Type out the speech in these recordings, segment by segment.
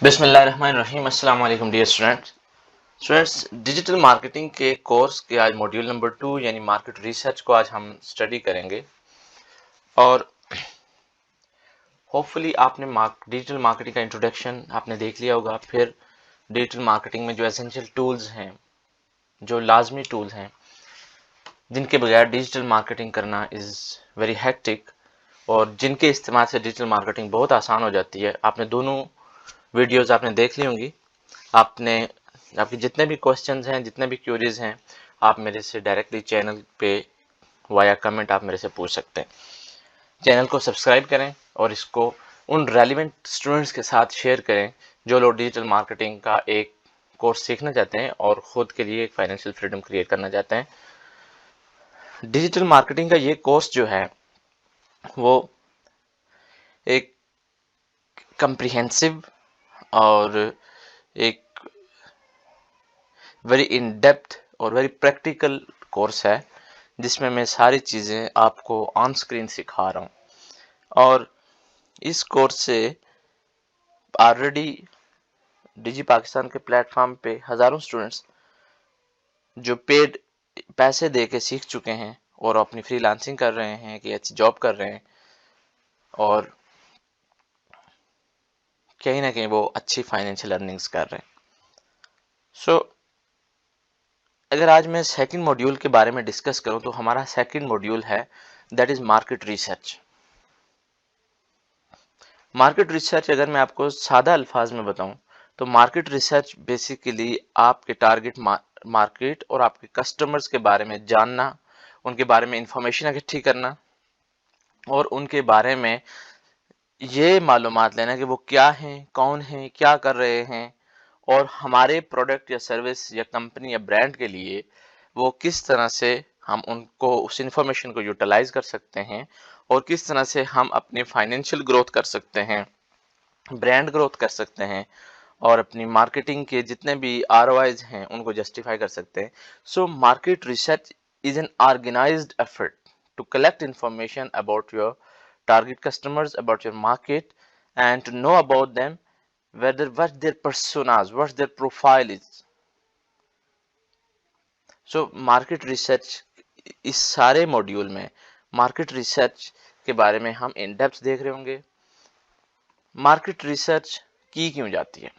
بسم اللہ الرحمن الرحیم۔ السلام علیکم ڈیئر اسٹوڈینٹس، ڈیجیٹل مارکیٹنگ کے کورس کے آج ماڈیول نمبر 2 یعنی مارکیٹ ریسرچ کو آج ہم اسٹڈی کریں گے۔ اور ہوپ فلی آپ نے ڈیجیٹل مارکیٹنگ کا انٹروڈکشن آپ نے دیکھ لیا ہوگا۔ پھر ڈیجیٹل مارکیٹنگ میں جو اسینشیل ٹولز ہیں، جو لازمی ٹولز ہیں جن کے بغیر ڈیجیٹل مارکیٹنگ کرنا از ویری ہیکٹک، اور جن کے استعمال سے ڈیجیٹل مارکیٹنگ بہت آسان ہو جاتی ہے۔ آپ نے دونوں ویڈیوز آپ نے دیکھ لی ہوں گی۔ آپ کے جتنے بھی کوسچنز ہیں، جتنے بھی کیوریز ہیں، آپ میرے سے ڈائریکٹلی چینل پہ وایا کمنٹ آپ میرے سے پوچھ سکتے ہیں۔ چینل کو سبسکرائب کریں اور اس کو ان ریلیونٹ اسٹوڈنٹس کے ساتھ شیئر کریں جو لوگ ڈیجیٹل مارکیٹنگ کا ایک کورس سیکھنا چاہتے ہیں اور خود کے لیے ایک فائنینشیل فریڈم کریٹ کرنا چاہتے ہیں۔ ڈیجیٹل مارکیٹنگ کا یہ کورس جو ہے وہ ایک کمپریہنسو اور ایک ویری ان ڈیپتھ اور ویری پریکٹیکل کورس ہے، جس میں ساری چیزیں آپ کو آن اسکرین سکھا رہا ہوں۔ اور اس کورس سے آلریڈی ڈیجی پاکستان کے پلیٹ فارم پہ ہزاروں اسٹوڈنٹس جو پیسے دے کے سیکھ چکے ہیں اور اپنی فری لانسنگ کر رہے ہیں کہ اچھی جاب کر رہے ہیں، اور کہیں نہ کہیں وہ اچھی فائنینشیل ارننگز کر رہے ہیں۔ اگر آج میں سیکنڈ ماڈیول کے بارے میں ڈسکس کروں تو ہمارا سیکنڈ ماڈیول ہے that is market research. Market research اگر میں آپ کو سادہ الفاظ میں بتاؤں تو مارکیٹ ریسرچ بیسیکلی آپ کے ٹارگٹ مارکیٹ اور آپ کے کسٹمرز کے بارے میں جاننا، ان کے بارے میں انفارمیشن اکٹھی کرنا اور ان کے بارے میں یہ معلومات لینا کہ وہ کیا ہیں، کون ہیں، کیا کر رہے ہیں، اور ہمارے پروڈکٹ یا سروس یا کمپنی یا برانڈ کے لیے وہ کس طرح سے ہم ان کو اس انفارمیشن کو یوٹیلائز کر سکتے ہیں، اور کس طرح سے ہم اپنی فائنینشیل گروتھ کر سکتے ہیں، برانڈ گروتھ کر سکتے ہیں، اور اپنی مارکیٹنگ کے جتنے بھی ROIs ہیں ان کو جسٹیفائی کر سکتے ہیں۔ So market research is an organized effort to collect information about your target customers, about your market, and to know about them, what their personas, what their profile is. So market research اس سارے module میں market research کے بارے میں ہم in depth دیکھ رہے ہوں گے۔ مارکیٹ ریسرچ کی کیوں جاتی ہے؟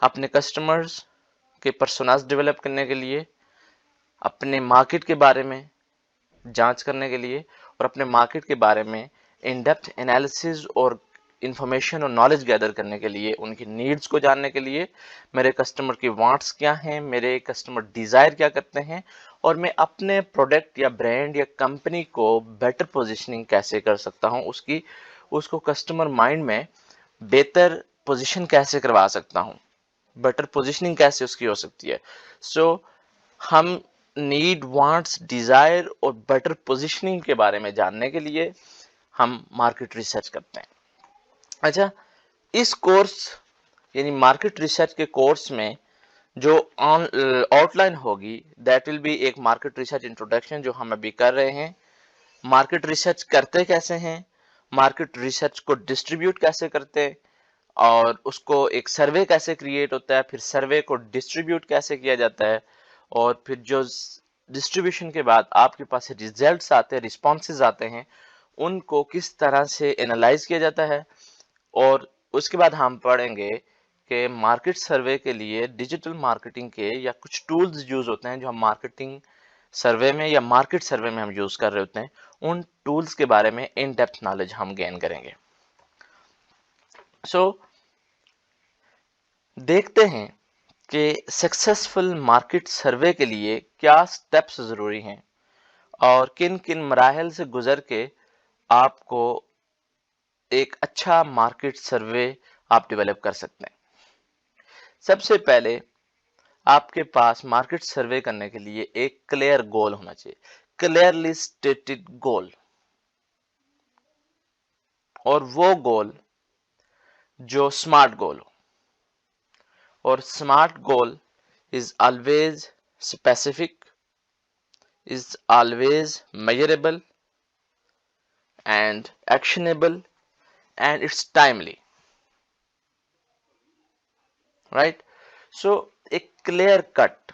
اپنے کسٹمرز کے پرسوناز ڈیولپ کرنے کے لیے، اپنے مارکیٹ کے بارے میں جانچ کرنے کے لیے، اور اپنے مارکیٹ کے بارے میں ان ڈیپتھ انالیسز اور انفارمیشن اور نالج گیدر کرنے کے لیے، ان کی نیڈز کو جاننے کے لیے، میرے کسٹمر کی وانٹس کیا ہیں، میرے کسٹمر ڈیزائر کیا کرتے ہیں، اور میں اپنے پروڈکٹ یا برانڈ یا کمپنی کو بیٹر پوزیشننگ کیسے کر سکتا ہوں، اس کو کسٹمر مائنڈ میں بہتر پوزیشن کیسے کروا سکتا ہوں، بیٹر پوزیشننگ کیسے اس کی ہو سکتی ہے۔ سو ہم نیڈ، وانٹس، ڈیزائر اور بیٹر پوزیشننگ کے بارے میں جاننے کے لیے ہم مارکیٹ ریسرچ کرتے ہیں۔ اچھا، اس کورس یعنی مارکیٹ ریسرچ کے کورس میں جو آؤٹ لائن ہوگی دیٹ ول بی ایک مارکیٹ ریسرچ انٹروڈکشن جو ہم ابھی کر رہے ہیں۔ مارکیٹ ریسرچ کرتے کیسے ہیں، مارکیٹ ریسرچ کو ڈسٹریبیوٹ کیسے کرتے ہیں، اور اس کو ایک سروے کیسے کریٹ ہوتا ہے، پھر سروے کو ڈسٹریبیوٹ کیسے کیا جاتا ہے، اور پھر جو ڈسٹریبیوشن کے بعد آپ کے پاس ریزلٹس آتے ہیں، رسپانسز آتے ہیں، ان کو کس طرح سے انالائز کیا جاتا ہے۔ اور اس کے بعد ہم پڑھیں گے کہ مارکیٹ سروے کے لیے ڈیجیٹل مارکیٹنگ کے یا کچھ ٹولز یوز ہوتے ہیں جو ہم مارکیٹنگ سروے میں یا مارکیٹ سروے میں ہم یوز کر رہے ہوتے ہیں، ان ٹولز کے بارے میں ان ڈیپتھ نالج ہم گین کریں گے۔ سو دیکھتے ہیں کہ سکسیسفل مارکیٹ سروے کے لیے کیا سٹیپس ضروری ہیں اور کن کن مراحل سے گزر کے آپ کو ایک اچھا مارکیٹ سروے آپ ڈیولپ کر سکتے ہیں۔ سب سے پہلے آپ کے پاس مارکیٹ سروے کرنے کے لیے ایک کلیئر گول ہونا چاہیے، کلیئرلی اسٹیٹڈ گول، اور وہ گول جو اسمارٹ گول ہو، اور smart goal is always specific, is always measurable and actionable, and it's timely. right? So a clear cut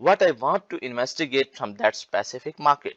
what I want to investigate from that specific market.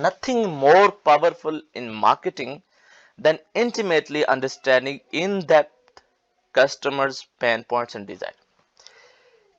nothing more powerful in marketing than intimately understanding in depth customers pain points and desire,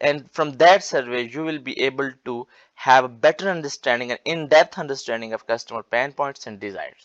and from that survey you will be able to have a better understanding and in-depth understanding of customer pain points and desires.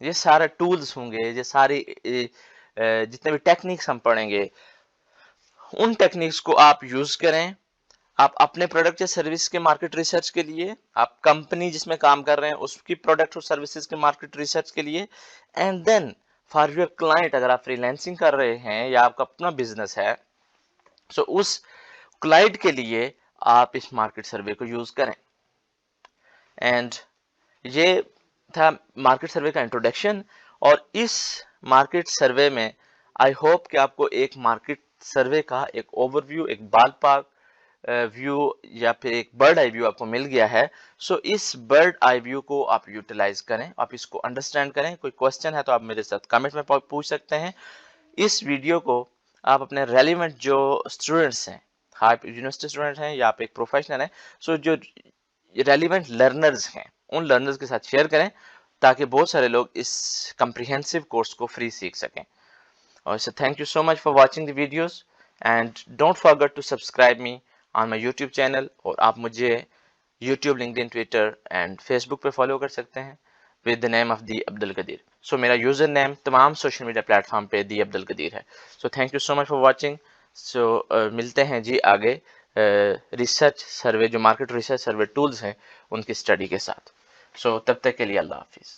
یہ سارے tools ہوں گے، یہ ساری جتنے بھی techniques ہم پڑھیں گے، ان ٹیکنیکس کو آپ یوز کریں. آپ اپنے پروڈکٹ یا سروس کے مارکیٹ ریسرچ کے لیے، آپ کمپنی جس میں کام کر رہے ہیں اس کی پروڈکٹ اور سروسز کے مارکیٹ ریسرچ کے لیے، and then for your client, اگر آپ فری لینسنگ کر رہے ہیں یا آپ کا اپنا بزنس ہے، سو اس کلائنٹ کے لیے آپ اس مارکیٹ سروے کو یوز کریں. اینڈ یہ تھا مارکیٹ سروے کا انٹروڈکشن. اور اس مارکیٹ سروے میں آئی ہوپ کہ آپ کو ایک مارکیٹ سروے کا ایک اوور ویو، ایک بال پاک ویو یا پھر ایک برڈ آئی ویو آپ کو مل گیا ہے. سو اس برڈ آئی ویو کو آپ یوٹیلائز کریں، آپ اس کو انڈرسٹینڈ کریں. کوئی کوشچن ہے تو آپ میرے ساتھ کمنٹ میں پوچھ سکتے ہیں. اس ویڈیو کو آپ اپنے ریلیونٹ جو اسٹوڈنٹس ہیں، آپ یونیورسٹی اسٹوڈنٹ ہیں یا آپ ایک پروفیشنل ہیں، سو جو ریلیونٹ لرنرز ہیں ان لرنرز کے ساتھ شیئر کریں تاکہ بہت سارے لوگ اس کمپریہنسو کورس کو فری سیکھ سکیں. اور so thank you so much for watching the videos and don't forget to subscribe me on my YouTube channel. اور آپ مجھے YouTube, LinkedIn, Twitter and Facebook پہ فالو کر سکتے ہیں with the name of دی عبد القدیر. سو میرا یوزر نیم تمام social media plate form پہ دی عبد القدیر ہے. So thank you so much for watching. So ملتے ہیں جی آگے ریسرچ سروے، جو مارکیٹ ریسرچ سروے ٹولز ہیں ان کی اسٹڈی کے ساتھ. سو تب تک کے لیے اللہ حافظ.